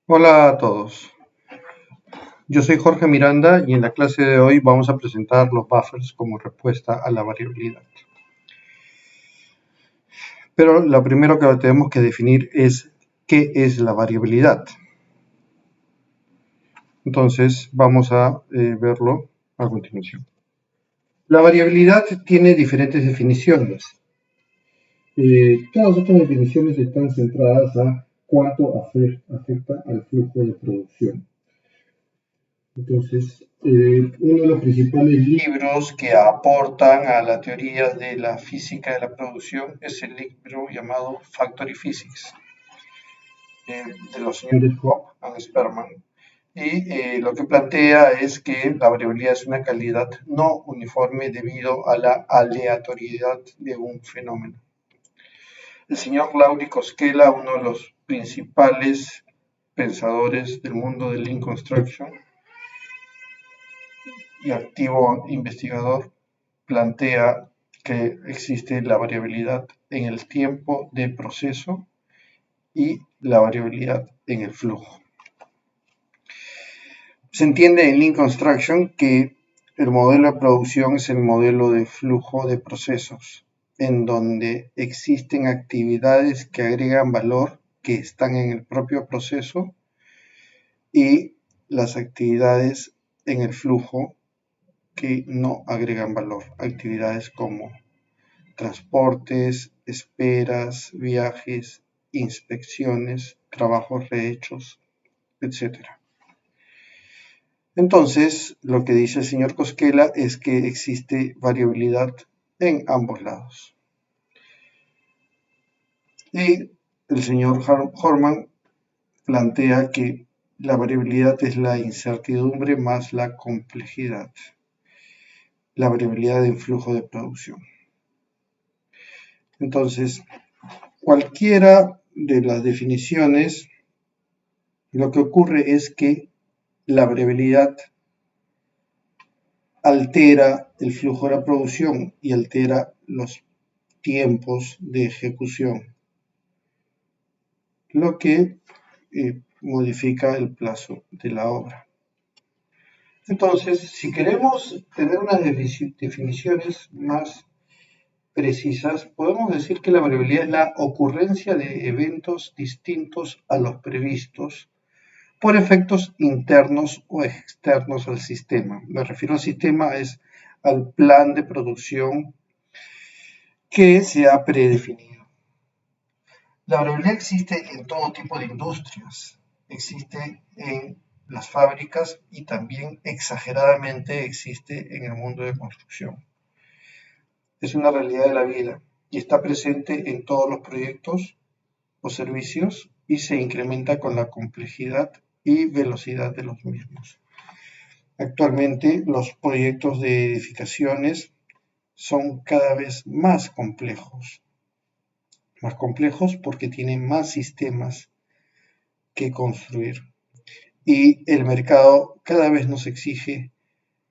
Hola a todos, yo soy Jorge Miranda y en la clase de hoy vamos a presentar los buffers como respuesta a la variabilidad. Pero lo primero que tenemos que definir es qué es la variabilidad. Entonces vamos a verlo a continuación. La variabilidad tiene diferentes definiciones. Todas estas definiciones están centradas a cuánto afecta al flujo de producción. Entonces, uno de los principales libros que aportan a la teoría de la física de la producción es el libro llamado Factory Physics, de los señores Hoppe and Sperman. Y lo que plantea es que la variabilidad es una calidad no uniforme debido a la aleatoriedad de un fenómeno. El señor Lauri Koskela, uno de los principales pensadores del mundo del Lean Construction, y activo investigador, plantea que existe la variabilidad en el tiempo de proceso y la variabilidad en el flujo. Se entiende en Lean Construction que el modelo de producción es el modelo de flujo de procesos, en donde existen actividades que agregan valor que están en el propio proceso y las actividades en el flujo que no agregan valor, actividades como transportes, esperas, viajes, inspecciones, trabajos rehechos, etc. Entonces, lo que dice el señor Koskela es que existe variabilidad en ambos lados. Y el señor Horman plantea que la variabilidad es la incertidumbre más la complejidad, la variabilidad en flujo de producción. Entonces, cualquiera de las definiciones, lo que ocurre es que la variabilidad altera el flujo de la producción y altera los tiempos de ejecución, lo que modifica el plazo de la obra. Entonces, si queremos tener unas definiciones más precisas, podemos decir que la variabilidad es la ocurrencia de eventos distintos a los previstos por efectos internos o externos al sistema. Me refiero al sistema es al plan de producción que se ha predefinido. La variabilidad existe en todo tipo de industrias, existe en las fábricas y también exageradamente existe en el mundo de construcción. Es una realidad de la vida y está presente en todos los proyectos o servicios y se incrementa con la complejidad y velocidad de los mismos. Actualmente los proyectos de edificaciones son cada vez más complejos porque tienen más sistemas que construir y el mercado cada vez nos exige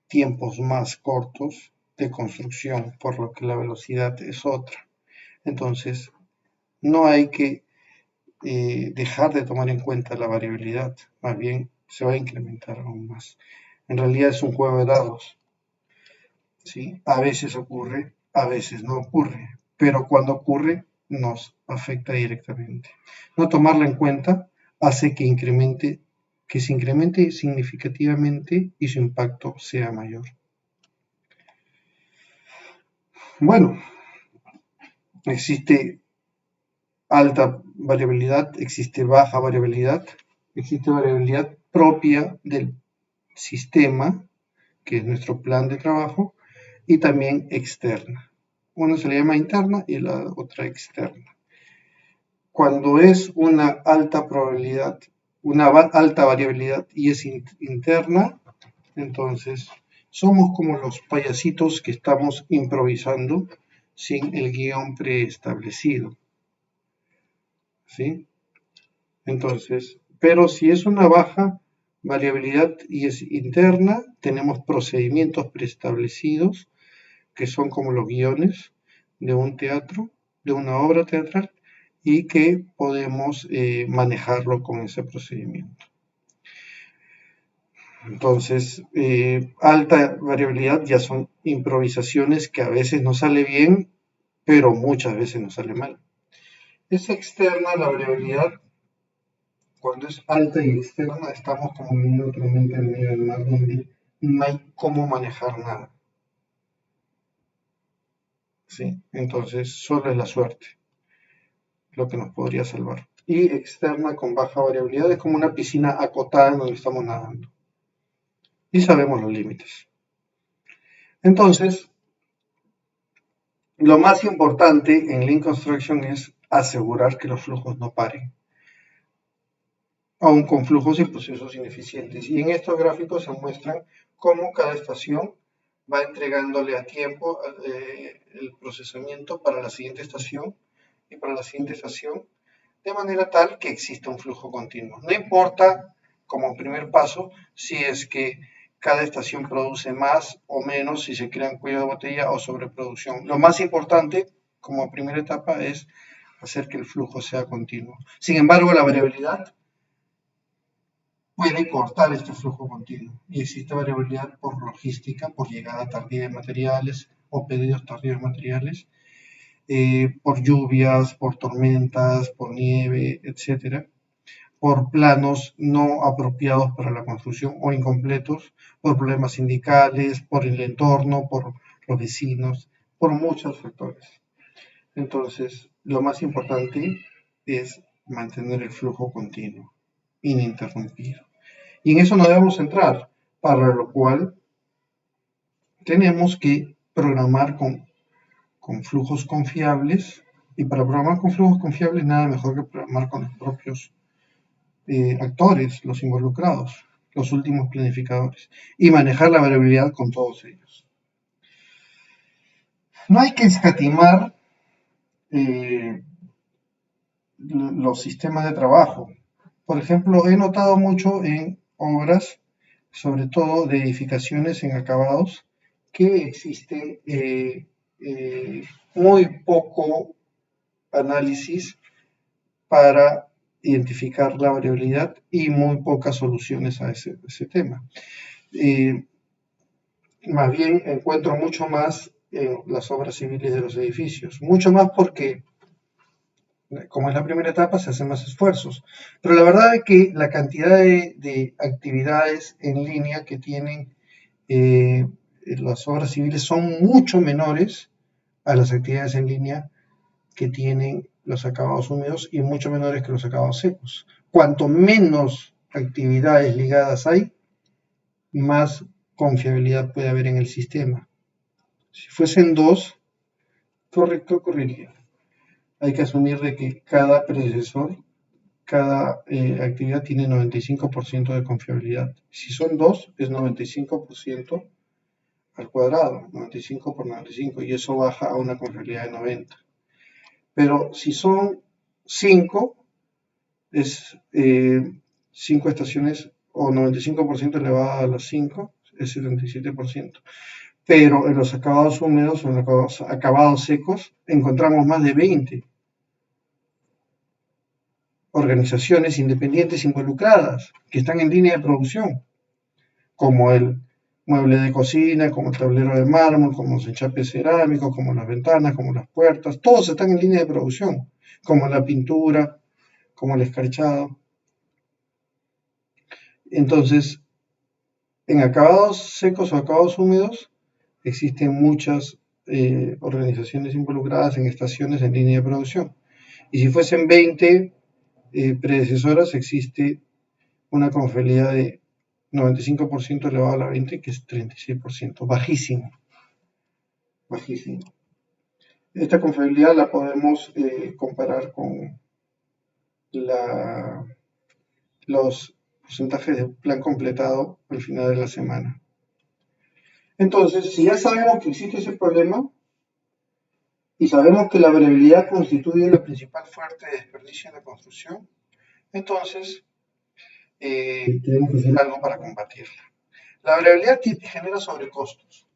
tiempos más cortos de construcción, por lo que la velocidad es otra. Entonces, no hay que dejar de tomar en cuenta la variabilidad, más bien se va a incrementar aún más. En realidad es un juego de dados, ¿sí? A veces ocurre, a veces no ocurre, pero cuando ocurre nos afecta directamente. No tomarla en cuenta hace que se incremente significativamente y su impacto sea mayor. Bueno, existe alta variabilidad, existe baja variabilidad, existe variabilidad propia del sistema, que es nuestro plan de trabajo, y también externa. Una se le llama interna y la otra externa. Cuando es una alta probabilidad, una alta variabilidad y es interna, entonces somos como los payasitos que estamos improvisando sin el guión preestablecido. ¿Sí? Entonces, pero si es una baja variabilidad y es interna, tenemos procedimientos preestablecidos que son como los guiones de un teatro, de una obra teatral, y que podemos manejarlo con ese procedimiento. Entonces, alta variabilidad ya son improvisaciones que a veces nos sale bien, pero muchas veces nos sale mal. Es externa la variabilidad. Cuando es alta y externa, estamos como neutralmente en medio del mar, donde no hay cómo manejar nada. ¿Sí? Entonces, solo es la suerte lo que nos podría salvar. Y externa con baja variabilidad es como una piscina acotada en donde estamos nadando. Y sabemos los límites. Entonces, lo más importante en Lean Construction es asegurar que los flujos no paren, aun con flujos y procesos ineficientes. Y en estos gráficos se muestran cómo cada estación va entregándole a tiempo el procesamiento para la siguiente estación y para la siguiente estación, de manera tal que exista un flujo continuo. No importa, como primer paso, si es que cada estación produce más o menos, si se crean cuello de botella o sobreproducción. Lo más importante, como primera etapa, es hacer que el flujo sea continuo. Sin embargo, la variabilidad puede cortar este flujo continuo y existe variabilidad por logística, por llegada tardía de materiales o pedidos tardíos de materiales, por lluvias, por tormentas, por nieve, etcétera, por planos no apropiados para la construcción o incompletos, por problemas sindicales, por el entorno, por los vecinos, por muchos factores. Entonces, lo más importante es mantener el flujo continuo, ininterrumpido. Y en eso no debemos entrar, para lo cual tenemos que programar con flujos confiables, y para programar con flujos confiables nada mejor que programar con los propios actores, los involucrados, los últimos planificadores, y manejar la variabilidad con todos ellos. No hay que escatimar los sistemas de trabajo. Por ejemplo, he notado mucho en obras, sobre todo de edificaciones en acabados, que existe muy poco análisis para identificar la variabilidad y muy pocas soluciones a ese tema. Más bien encuentro mucho más en las obras civiles de los edificios, mucho más porque, como es la primera etapa, se hacen más esfuerzos. Pero la verdad es que la cantidad de actividades en línea que tienen las obras civiles son mucho menores a las actividades en línea que tienen los acabados húmedos y mucho menores que los acabados secos. Cuanto menos actividades ligadas hay, más confiabilidad puede haber en el sistema. Si fuesen dos, ¿qué ocurriría? Hay que asumir de que cada predecesor, cada actividad tiene 95% de confiabilidad. Si son dos, es 95% al cuadrado, 95 por 95, y eso baja a una confiabilidad de 90. Pero si son 5, es 5 estaciones o 95% elevado a las 5, es 77%. Pero en los acabados húmedos o en los acabados secos encontramos más de 20 organizaciones independientes involucradas que están en línea de producción, como el mueble de cocina, como el tablero de mármol, como los enchapes cerámicos, como las ventanas, como las puertas, todos están en línea de producción, como la pintura, como el escarchado. Entonces, en acabados secos o acabados húmedos existen muchas organizaciones involucradas en estaciones en línea de producción. Y si fuesen 20 predecesoras, existe una confiabilidad de 95% elevado a la 20, que es 36%, bajísimo, bajísimo. Esta confiabilidad la podemos comparar con los porcentajes de plan completado al final de la semana. Entonces, si ya sabemos que existe ese problema y sabemos que la variabilidad constituye la principal fuente de desperdicio en la construcción, entonces tenemos que hacer algo para combatirla. La variabilidad genera sobrecostos.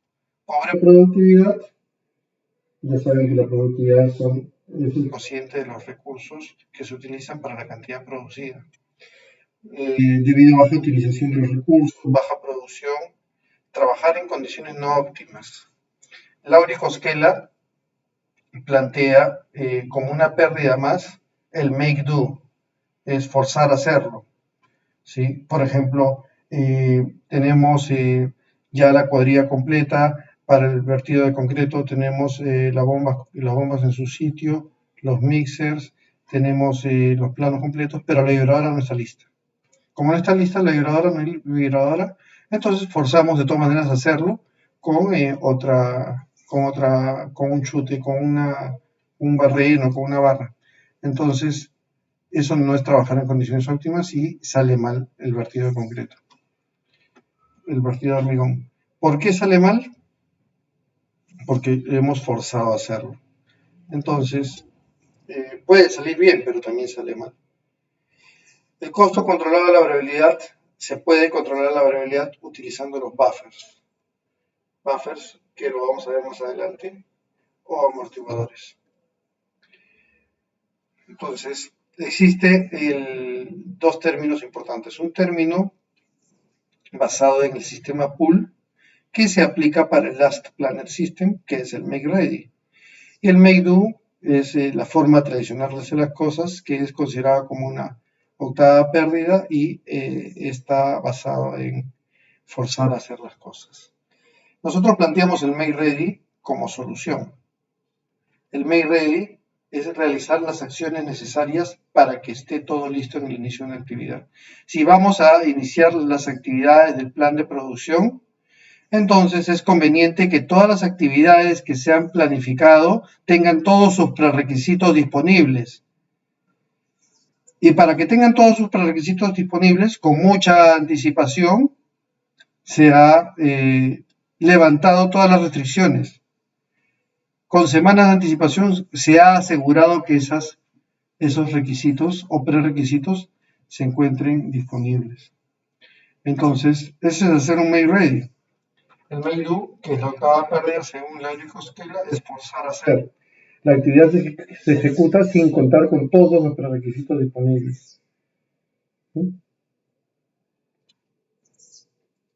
Pobre productividad, ya saben que la productividad son es el cociente de los recursos que se utilizan para la cantidad producida. Debido a baja utilización de los recursos, baja producción, trabajar en condiciones no óptimas. Lauri Koskela plantea como una pérdida más el make do, es forzar a hacerlo. ¿Sí? Por ejemplo, tenemos ya la cuadrilla completa para el vertido de concreto, tenemos las bombas en su sitio, los mixers, tenemos los planos completos, pero la vibradora no está lista. Como no está lista la vibradora, entonces forzamos de todas maneras a hacerlo con con un chute, un barreno, con una barra. Entonces, eso no es trabajar en condiciones óptimas y sale mal el vertido de concreto, el vertido de hormigón. ¿Por qué sale mal? Porque hemos forzado a hacerlo. Entonces, puede salir bien, pero también sale mal. El costo controlado de la variabilidad, se puede controlar la variabilidad utilizando los buffers. Buffers, que lo vamos a ver más adelante, o amortiguadores. Entonces, existe dos términos importantes. Un término basado en el sistema Pull, que se aplica para el Last Planner System, que es el Make Ready. Y el Make Do es la forma tradicional de hacer las cosas, que es considerada como una octava pérdida y está basado en forzar a hacer las cosas. Nosotros planteamos el Make Ready como solución. El Make Ready es realizar las acciones necesarias para que esté todo listo en el inicio de una actividad. Si vamos a iniciar las actividades del plan de producción, entonces es conveniente que todas las actividades que se han planificado tengan todos sus prerequisitos disponibles. Y para que tengan todos sus prerequisitos disponibles, con mucha anticipación, se ha levantado todas las restricciones. Con semanas de anticipación se ha asegurado que esos requisitos o prerequisitos se encuentren disponibles. Entonces, ese es hacer un Make Ready. El Make Do, que es la octava pérdida según Lauri Koskela, es forzar a hacer. La actividad se ejecuta sin contar con todos los prerequisitos disponibles. ¿Sí?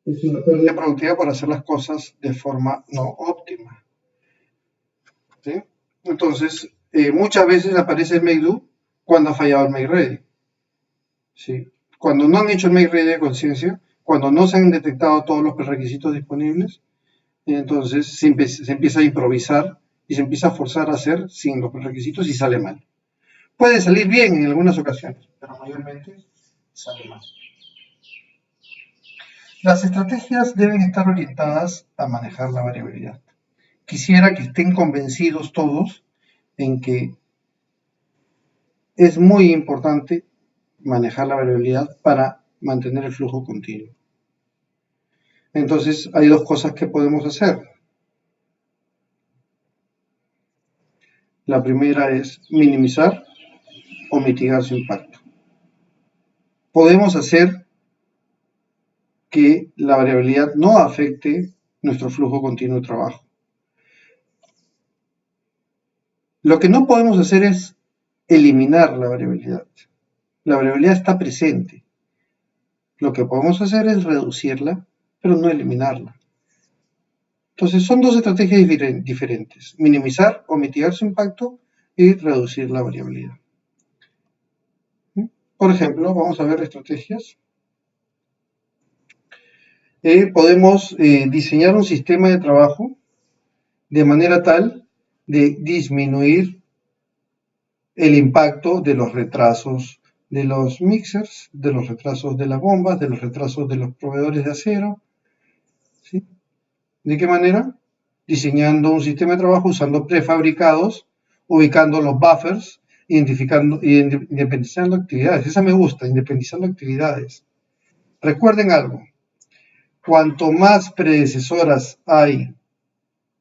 Es una pérdida productiva por hacer las cosas de forma no óptima. ¿Sí? Entonces, muchas veces aparece el Make Do cuando ha fallado el Make Ready. ¿Sí? Cuando no han hecho el Make Ready de conciencia, cuando no se han detectado todos los prerequisitos disponibles, entonces se empieza a improvisar y se empieza a forzar a hacer sin los prerequisitos y sale mal. Puede salir bien en algunas ocasiones, pero mayormente sale mal. Las estrategias deben estar orientadas a manejar la variabilidad. Quisiera que estén convencidos todos en que es muy importante manejar la variabilidad para mantener el flujo continuo. Entonces, hay dos cosas que podemos hacer. La primera es minimizar o mitigar su impacto. Podemos hacer que la variabilidad no afecte nuestro flujo continuo de trabajo. Lo que no podemos hacer es eliminar la variabilidad. La variabilidad está presente. Lo que podemos hacer es reducirla, pero no eliminarla. Entonces, son dos estrategias diferentes. Minimizar o mitigar su impacto y reducir la variabilidad. Por ejemplo, vamos a ver estrategias. Podemos diseñar un sistema de trabajo de manera tal de disminuir el impacto de los retrasos de los mixers, de los retrasos de las bombas, de los retrasos de los proveedores de acero. ¿Sí? ¿De qué manera? Diseñando un sistema de trabajo usando prefabricados, ubicando los buffers, independizando actividades. Esa me gusta, independizando actividades. Recuerden algo, cuanto más predecesoras hay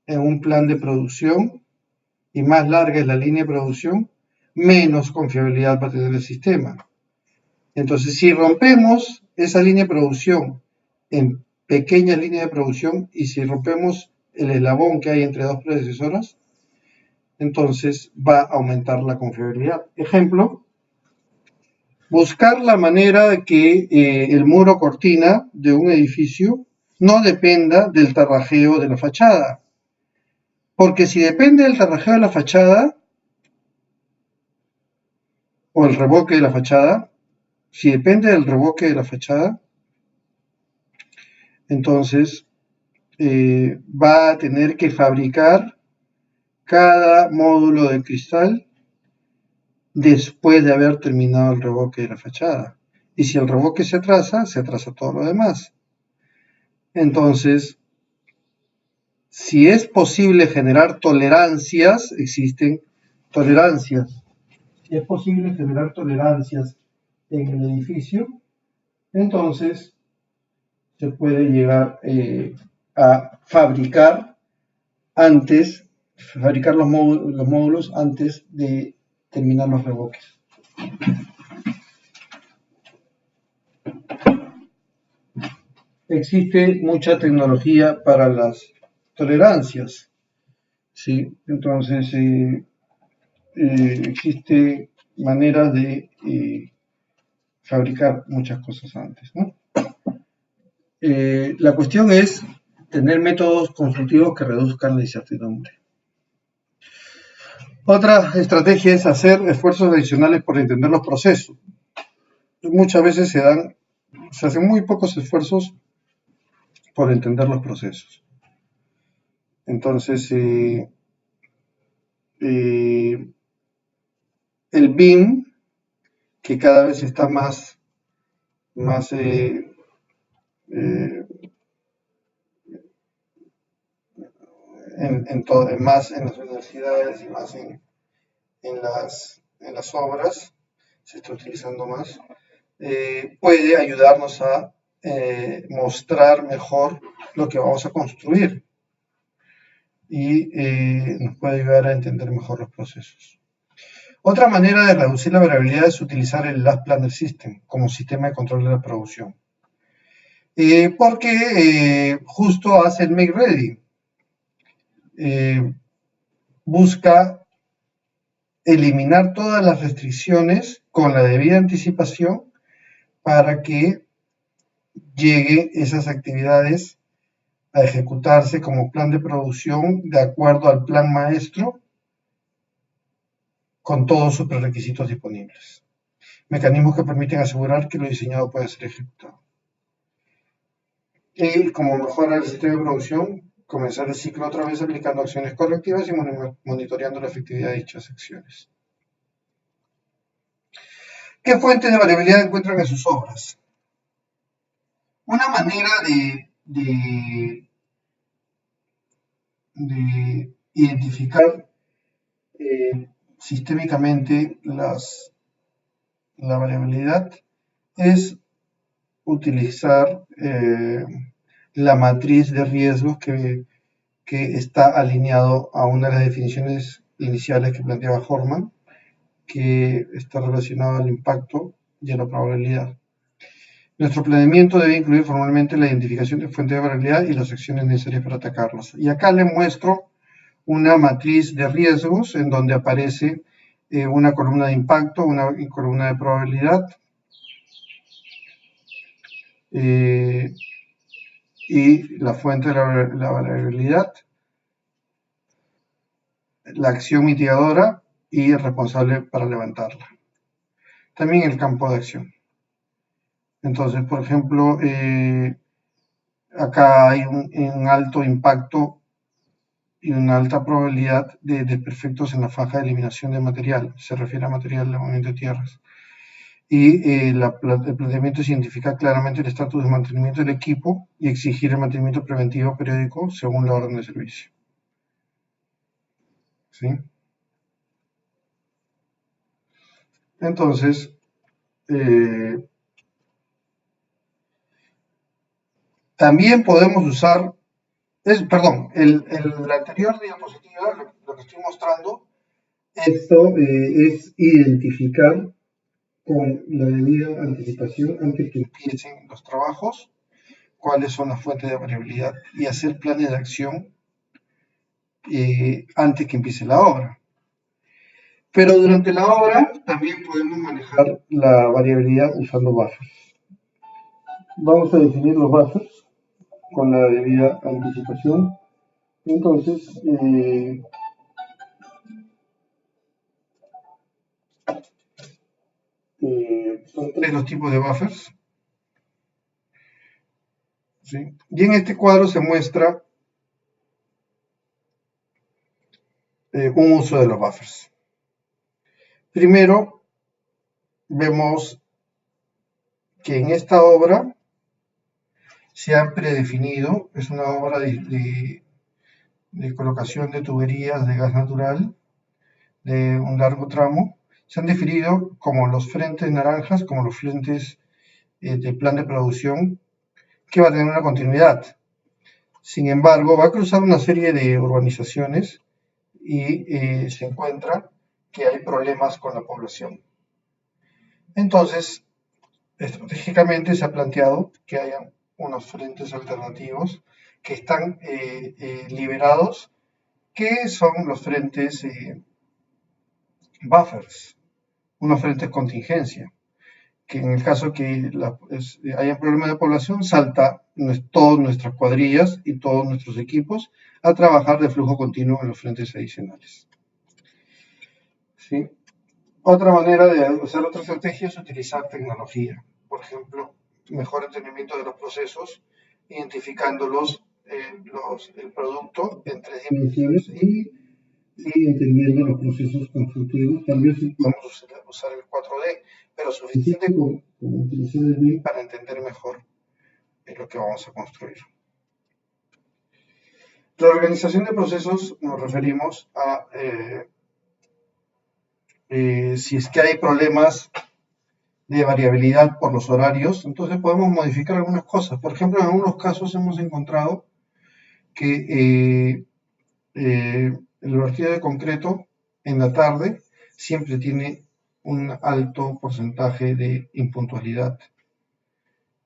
en un plan de producción y más larga es la línea de producción, menos confiabilidad va a tener el sistema. Entonces, si rompemos esa línea de producción en pequeñas líneas de producción y si rompemos el eslabón que hay entre dos predecesoras, entonces va a aumentar la confiabilidad. Ejemplo, buscar la manera de que el muro cortina de un edificio no dependa del tarrajeo de la fachada. Porque si depende del tarrajeo de la fachada, o el revoque de la fachada, si depende del revoque de la fachada, entonces va a tener que fabricar cada módulo de cristal después de haber terminado el revoque de la fachada. Y si el revoque se atrasa todo lo demás. Entonces, si es posible generar tolerancias, existen tolerancias. Si es posible generar tolerancias en el edificio, entonces se puede llegar a fabricar los módulos antes de terminar los revoques. Existe mucha tecnología para las tolerancias, ¿sí? Entonces existe maneras de fabricar muchas cosas antes, ¿no? La cuestión es tener métodos constructivos que reduzcan la incertidumbre. Otra estrategia es hacer esfuerzos adicionales por entender los procesos. Muchas veces se hacen muy pocos esfuerzos por entender los procesos. Entonces, el BIM, que cada vez está más más en las universidades y más en las obras, se está utilizando más, puede ayudarnos a mostrar mejor lo que vamos a construir y nos puede ayudar a entender mejor los procesos. Otra manera de reducir la variabilidad es utilizar el Last Planner System como sistema de control de la producción. Porque justo hace el Make Ready. Busca eliminar todas las restricciones con la debida anticipación para que lleguen esas actividades a ejecutarse como plan de producción de acuerdo al plan maestro con todos sus prerequisitos disponibles. Mecanismos que permiten asegurar que lo diseñado pueda ser ejecutado. Y como mejora el sistema de producción, comenzar el ciclo otra vez aplicando acciones correctivas y monitoreando la efectividad de dichas acciones. ¿Qué fuentes de variabilidad encuentran en sus obras? Una manera de identificar sistémicamente la variabilidad es utilizar la matriz de riesgos que está alineado a una de las definiciones iniciales que planteaba Horman, que está relacionado al impacto y a la probabilidad. Nuestro planeamiento debe incluir formalmente la identificación de fuentes de variabilidad y las acciones necesarias para atacarlas. Y acá les muestro una matriz de riesgos en donde aparece una columna de impacto, una columna de probabilidad, y la fuente de la variabilidad, la acción mitigadora y el responsable para levantarla. También el campo de acción. Entonces, por ejemplo, acá hay un alto impacto y una alta probabilidad de desperfectos en la faja de eliminación de material. Se refiere a material de movimiento de tierras. Y el planteamiento es identificar claramente el estatus de mantenimiento del equipo y exigir el mantenimiento preventivo periódico según la orden de servicio. ¿Sí? Entonces, también podemos usar, la anterior diapositiva, lo que estoy mostrando, esto es identificar con la debida anticipación antes que empiecen los trabajos cuáles son las fuentes de variabilidad y hacer planes de acción antes que empiece la obra. Pero durante la obra también podemos manejar la variabilidad usando buffers. Vamos a definir los buffers con la debida anticipación. Entonces, son tres los tipos de buffers. ¿Sí? Y en este cuadro se muestra un uso de los buffers. Primero, vemos que en esta obra se han predefinido, es una obra de colocación de tuberías de gas natural de un largo tramo, se han definido como los frentes naranjas, como los frentes del plan de producción, que va a tener una continuidad. Sin embargo, va a cruzar una serie de urbanizaciones y se encuentra que hay problemas con la población. Entonces, estratégicamente se ha planteado que haya unos frentes alternativos que están liberados, que son los frentes buffers, unos frentes contingencia, que en el caso que haya problemas de población, salta todas nuestras cuadrillas y todos nuestros equipos a trabajar de flujo continuo en los frentes adicionales. ¿Sí? Otra manera de usar otra estrategia es utilizar tecnología. Por ejemplo, mejor entendimiento de los procesos, identificándolos el producto en tres dimensiones y entendiendo los procesos constructivos. También vamos a usar el 4D, pero suficiente con utilizar el BIM para entender mejor lo que vamos a construir. La organización de procesos nos referimos a si es que hay problemas de variabilidad por los horarios, entonces podemos modificar algunas cosas. Por ejemplo, en algunos casos hemos encontrado que el vertido de concreto en la tarde siempre tiene un alto porcentaje de impuntualidad.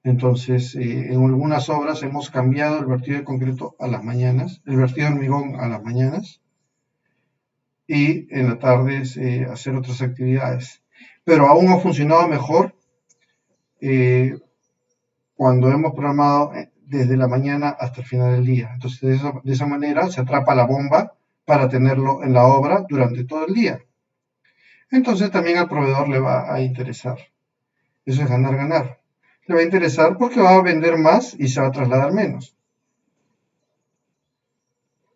Entonces, en algunas obras hemos cambiado el vertido de concreto a las mañanas, el vertido de hormigón a las mañanas, y en la tarde hacer otras actividades. Pero aún ha funcionado mejor cuando hemos programado desde la mañana hasta el final del día. Entonces, de esa manera se atrapa la bomba para tenerlo en la obra durante todo el día. Entonces, también al proveedor le va a interesar. Eso es ganar, ganar. Le va a interesar porque va a vender más y se va a trasladar menos.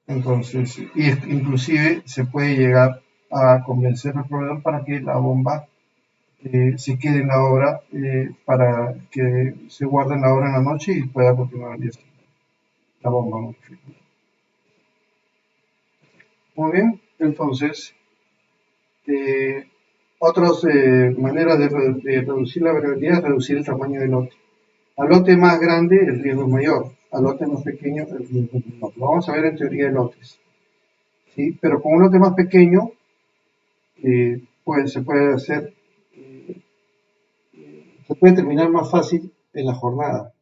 Entonces, inclusive se puede llegar a convencer al proveedor para que la bomba se quede en la obra, para que se guarde en la obra en la noche y pueda continuar el día siguiente. La bomba, ¿no? Muy bien, entonces, otras maneras de reducir la variabilidad es reducir el tamaño del lote. Al lote más grande el riesgo es mayor, al lote más pequeño el riesgo es menor. Lo vamos a ver en teoría de lotes. ¿Sí? Pero con un lote más pequeño se puede hacer, se puede terminar más fácil en la jornada.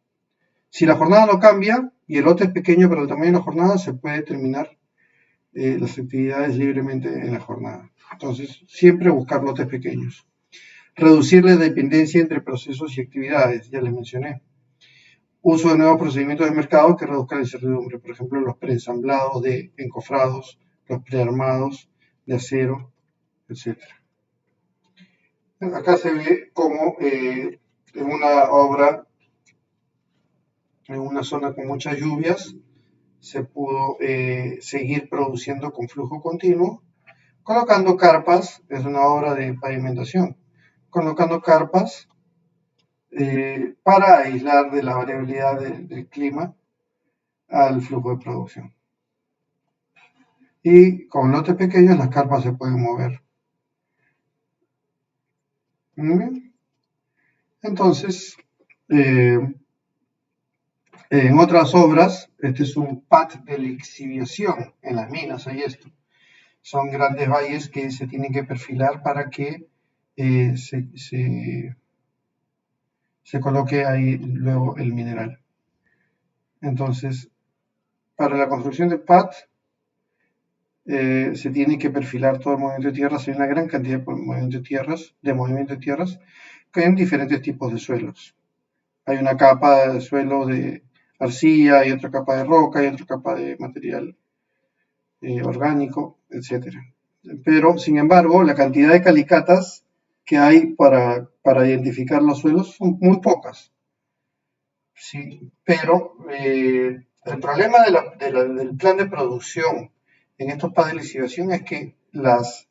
Si la jornada no cambia y el lote es pequeño pero el tamaño de la jornada, se puede terminar las actividades libremente en la jornada. Entonces, siempre buscar lotes pequeños. Reducir la dependencia entre procesos y actividades, ya les mencioné. Uso de nuevos procedimientos de mercado que reduzcan la incertidumbre, por ejemplo, los preensamblados de encofrados, los prearmados de acero, etc. Acá se ve cómo en una obra, en una zona con muchas lluvias, se pudo seguir produciendo con flujo continuo, colocando carpas. Es una obra de pavimentación, colocando carpas para aislar de la variabilidad del clima al flujo de producción. Y con lotes pequeños las carpas se pueden mover. Muy bien. Entonces, en otras obras, este es un pad de lixiviación. En las minas hay esto. Son grandes valles que se tienen que perfilar para que se coloque ahí luego el mineral. Entonces, para la construcción de pad se tiene que perfilar todo el movimiento de tierras. Hay una gran cantidad de movimiento de tierras en diferentes tipos de suelos. Hay una capa de suelo de arcilla, hay otra capa de roca, hay otra capa de material orgánico, etc. Pero, sin embargo, la cantidad de calicatas que hay para identificar los suelos son muy pocas. Sí, pero el problema del plan de producción en estos padres de licitación es que los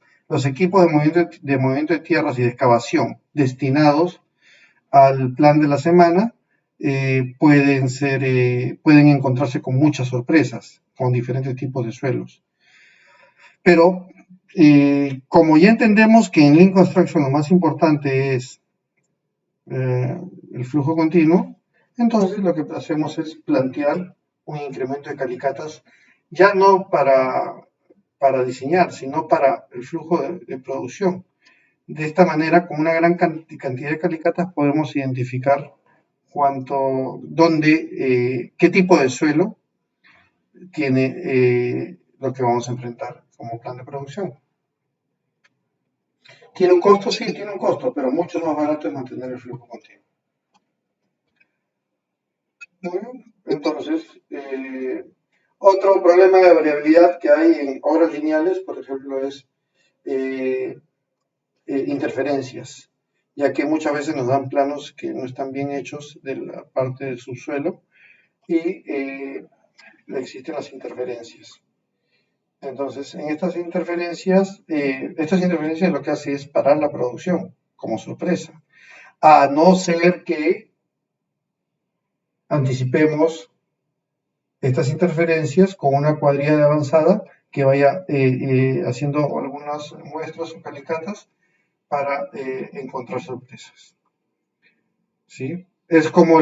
equipos de movimiento de tierras y de excavación destinados al plan de la semana pueden encontrarse con muchas sorpresas, con diferentes tipos de suelos. Pero como ya entendemos que en Lean Construction lo más importante es el flujo continuo, entonces lo que hacemos es plantear un incremento de calicatas, ya no para diseñar, sino para el flujo de producción. De esta manera, con una gran cantidad de calicatas podemos identificar qué tipo de suelo tiene lo que vamos a enfrentar como plan de producción. ¿Tiene un costo? Sí, tiene un costo, pero mucho más barato es mantener el flujo continuo. Entonces, otro problema de variabilidad que hay en obras lineales, por ejemplo, es interferencias, ya que muchas veces nos dan planos que no están bien hechos de la parte del subsuelo y existen las interferencias. Entonces, en estas interferencias lo que hace es parar la producción como sorpresa, a no ser que anticipemos estas interferencias con una cuadrilla de avanzada que vaya haciendo algunas muestras o calicatas para encontrar sorpresas. ¿Sí? Es como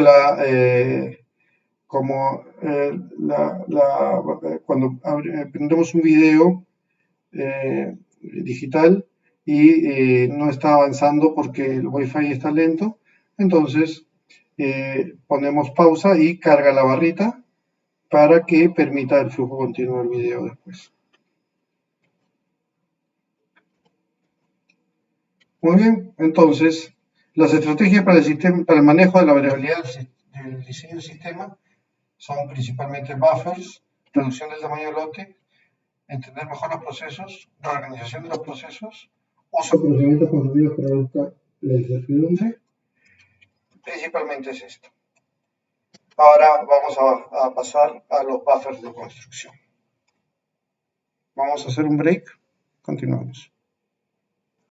cuando prendemos un video digital y no está avanzando porque el Wi-Fi está lento, entonces ponemos pausa y carga la barrita para que permita el flujo continuo del video después. Muy bien, entonces las estrategias para el manejo de la variabilidad del diseño del sistema son principalmente buffers, reducción del tamaño del lote, entender mejor los procesos, reorganización de los procesos, uso de procedimientos constructivos para evitar la incertidumbre. Principalmente es esto. Ahora vamos a pasar a los buffers de construcción. Vamos a hacer un break. Continuamos.